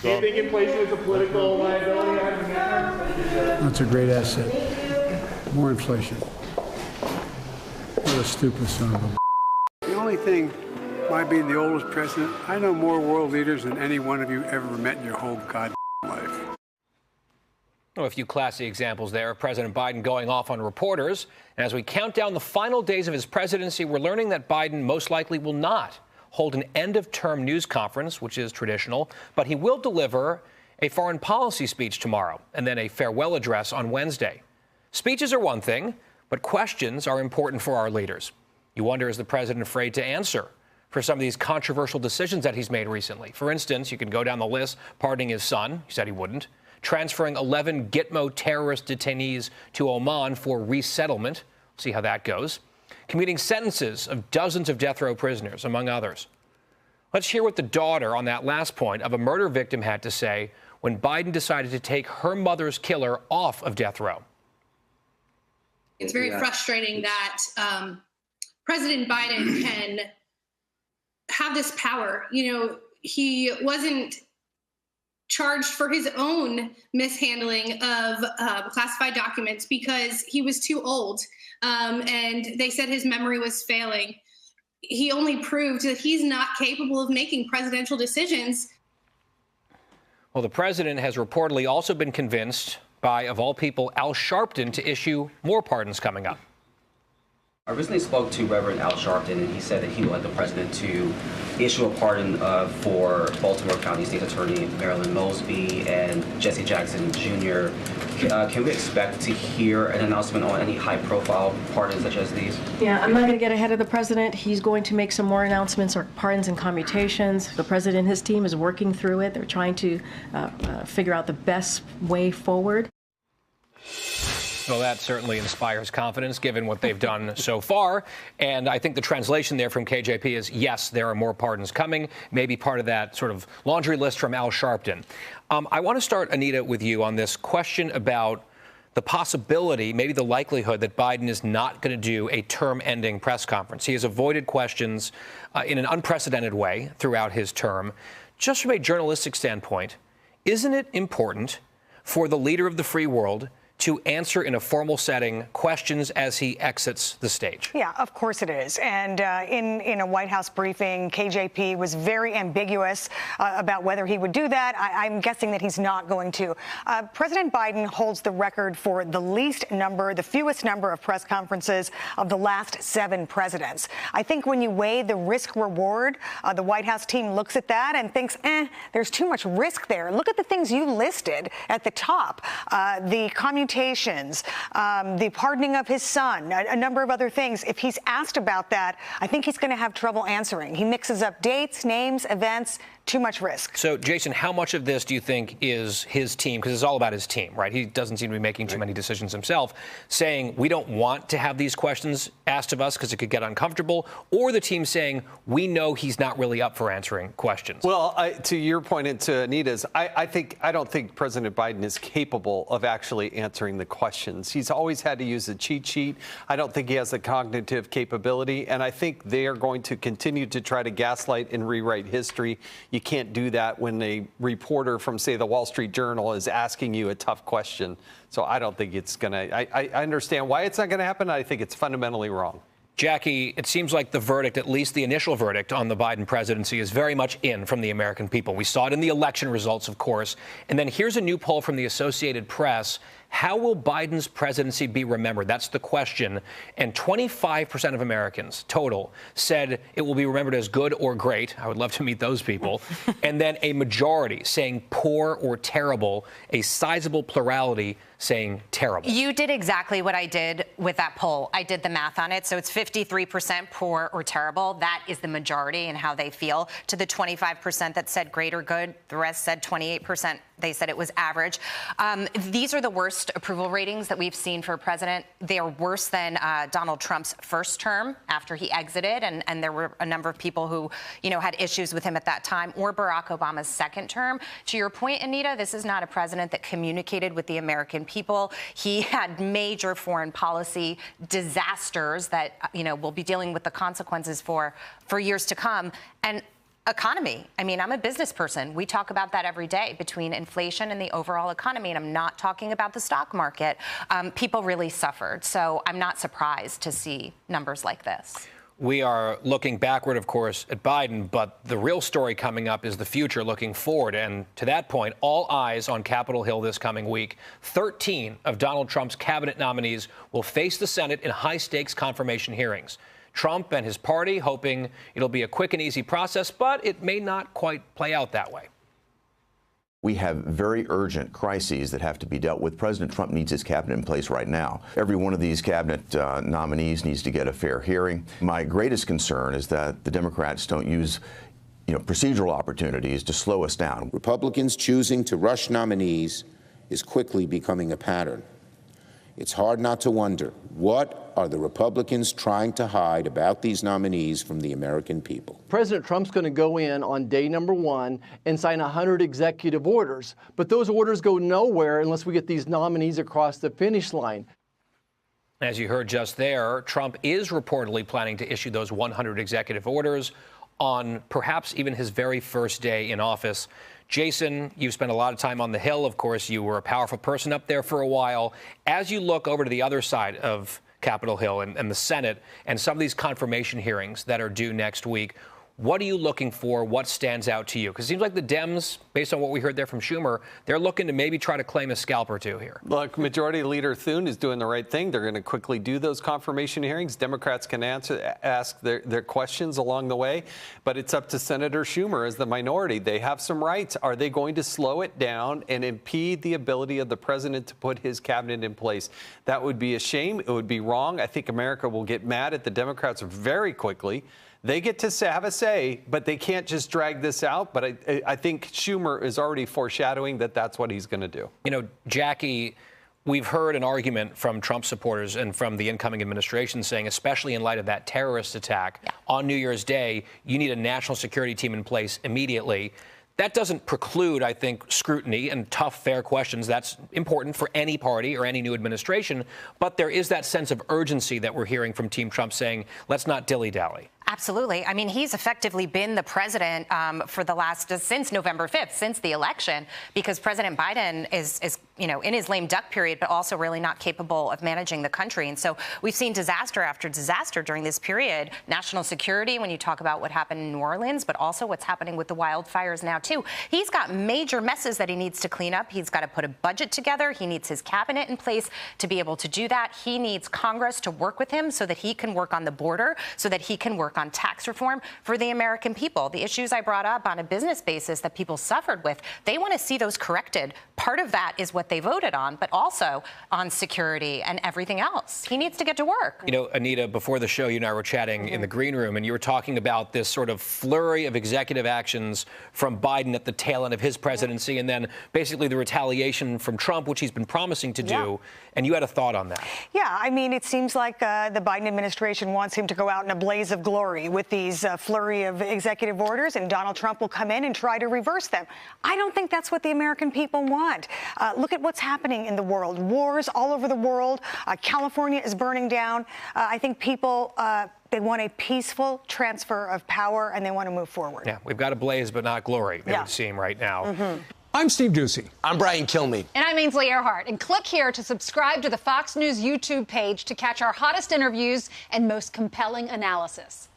Do you think inflation is a political liability? That's a great asset. More inflation. What a stupid son of a... The only thing, my being the oldest president, I know more world leaders than any one of you ever met in your whole goddamn life. Well, a few classy examples there of President Biden going off on reporters. And as we count down the final days of his presidency, we're learning that Biden most likely will not hold an end-of-term news conference, which is traditional, but he will deliver a foreign policy speech tomorrow and then a farewell address on Wednesday. Speeches are one thing, but questions are important for our leaders. You wonder, is the president afraid to answer for some of these controversial decisions that he's made recently? For instance, you can go down the list, pardoning his son, he said he wouldn't, transferring 11 Gitmo terrorist detainees to Oman for resettlement. See how that goes. Commuting sentences of dozens of death row prisoners, among others. Let's hear what the daughter on that last point of a murder victim had to say when Biden decided to take her mother's killer off of death row. It's very frustrating that President Biden can have this power. You know, he wasn't charged for his own mishandling of classified documents because he was too old. And they said his memory was failing. He only proved that he's not capable of making presidential decisions. Well, the president has reportedly also been convinced by, of all people, Al Sharpton to issue more pardons coming up. I recently spoke to Reverend Al Sharpton, and he said that he would like the president to issue a pardon for Baltimore County State Attorney Marilyn Mosby and Jesse Jackson Jr. Can we expect to hear an announcement on any high-profile pardons such as these? Yeah, I'm not going to get ahead of the president. He's going to make some more announcements or pardons and commutations. The president and his team is working through it. They're trying to figure out the best way forward. Well, that certainly inspires confidence, given what they've done so far. And I think the translation there from KJP is, yes, there are more pardons coming, maybe part of that sort of laundry list from Al Sharpton. I want to start, Anita, with you on this question about the possibility, maybe the likelihood, that Biden is not going to do a term-ending press conference. He has avoided questions in an unprecedented way throughout his term. Just from a journalistic standpoint, isn't it important for the leader of the free world to answer in a formal setting questions as he exits the stage? Yeah, of course it is. And in a White House briefing, KJP was very ambiguous about whether he would do that. I'm guessing that he's not going to. President Biden holds the record for the fewest number of press conferences of the last 7 presidents. I think when you weigh the risk reward, the White House team looks at that and thinks, there's too much risk there. Look at the things you listed at the top. The commutations, the pardoning of his son, a number of other things. If he's asked about that, I think he's going to have trouble answering. He mixes up dates, names, events, too much risk. So, Jason, how much of this do you think is his team, because it's all about his team, right? He doesn't seem to be making too many decisions himself, saying we don't want to have these questions asked of us because it could get uncomfortable, or the team saying we know he's not really up for answering questions? Well, to your point and to Anita's, I don't think President Biden is capable of actually answering the questions. He's always had to use a cheat sheet. I don't think he has the cognitive capability, and I think they are going to continue to try to gaslight and rewrite history. You can't do that when a reporter from, say, the Wall Street Journal is asking you a tough question. So I don't think it's going to. I understand why it's not going to happen. I think it's fundamentally wrong. Jackie, it seems like the verdict, at least the initial verdict on the Biden presidency, is very much in from the American people. We saw it in the election results, of course. And then here's a new poll from the Associated Press. How will Biden's presidency be remembered? That's the question. And 25% of Americans total said it will be remembered as good or great. I would love to meet those people. And then a majority saying poor or terrible, a sizable plurality saying terrible. You did exactly what I did with that poll. I did the math on it. So it's 53% poor or terrible. That is the majority and how they feel. To the 25% that said great or good, the rest said 28%. They said it was average. These are the worst approval ratings that we've seen for a president. They are worse than Donald Trump's first term after he exited. And there were a number of people who, had issues with him at that time, or Barack Obama's second term. To your point, Anita, this is not a president that communicated with the American people. He had major foreign policy disasters that, we'll be dealing with the consequences for years to come. And economy. I mean, I'm a business person. We talk about that every day between inflation and the overall economy, and I'm not talking about the stock market. People really suffered, so I'm not surprised to see numbers like this. We are looking backward, of course, at Biden, but the real story coming up is the future looking forward. And to that point, all eyes on Capitol Hill this coming week. 13 of Donald Trump's cabinet nominees will face the Senate in high-stakes confirmation hearings. Trump and his party hoping it'll be a quick and easy process, but it may not quite play out that way. We have very urgent crises that have to be dealt with. President Trump needs his cabinet in place right now. Every one of these cabinet nominees needs to get a fair hearing. My greatest concern is that the Democrats don't use procedural opportunities to slow us down. Republicans choosing to rush nominees is quickly becoming a pattern. It's hard not to wonder, what are the Republicans trying to hide about these nominees from the American people? President Trump's going to go in on day number 1 and sign 100 executive orders. But those orders go nowhere unless we get these nominees across the finish line. As you heard just there, Trump is reportedly planning to issue those 100 executive orders on perhaps even his very first day in office. Jason, you've spent a lot of time on the Hill. Of course, you were a powerful person up there for a while. As you look over to the other side of Capitol Hill and the Senate and some of these confirmation hearings that are due next week, what are you looking for? What stands out to you? Because it seems like the Dems, based on what we heard there from Schumer, they're looking to maybe try to claim a scalp or two here. Look, Majority Leader Thune is doing the right thing. They're going to quickly do those confirmation hearings. Democrats can ask their questions along the way, but it's up to Senator Schumer as the minority. They have some rights. Are they going to slow it down and impede the ability of the president to put his cabinet in place? That would be a shame. It would be wrong. I think America will get mad at the Democrats very quickly. They get to have a say, but they can't just drag this out. But I think Schumer is already foreshadowing that that's what he's going to do. You know, Jackie, we've heard an argument from Trump supporters and from the incoming administration saying, especially in light of that terrorist attack on New Year's Day, you need a national security team in place immediately. That doesn't preclude, I think, scrutiny and tough, fair questions. That's important for any party or any new administration. But there is that sense of urgency that we're hearing from Team Trump saying, let's not dilly-dally. Absolutely. I mean, he's effectively been the president for the last, since November 5th, since the election, because President Biden is, in his lame duck period, but also really not capable of managing the country. And so we've seen disaster after disaster during this period. National security, when you talk about what happened in New Orleans, but also what's happening with the wildfires now, too. He's got major messes that he needs to clean up. He's got to put a budget together. He needs his cabinet in place to be able to do that. He needs Congress to work with him so that he can work on the border, so that he can work on tax reform for the American people. The issues I brought up on a business basis that people suffered with, they want to see those corrected. Part of that is what they voted on, but also on security and everything else. He needs to get to work. You know, Anita, before the show, you and I were chatting in the green room, and you were talking about this sort of flurry of executive actions from Biden at the tail end of his presidency, and then basically the retaliation from Trump, which he's been promising to do. And you had a thought on that. Yeah, I mean, it seems like the Biden administration wants him to go out in a blaze of glory with these flurry of executive orders, and Donald Trump will come in and try to reverse them. I don't think that's what the American people want. Look at what's happening in the world. Wars all over the world. California is burning down. I think people, they want a peaceful transfer of power, and they want to move forward. Yeah, we've got a blaze, but not glory, it would seem right now. I'm Steve Doocy. I'm Brian Kilmeade. And I'm Ainsley Earhart. And click here to subscribe to the Fox News YouTube page to catch our hottest interviews and most compelling analysis.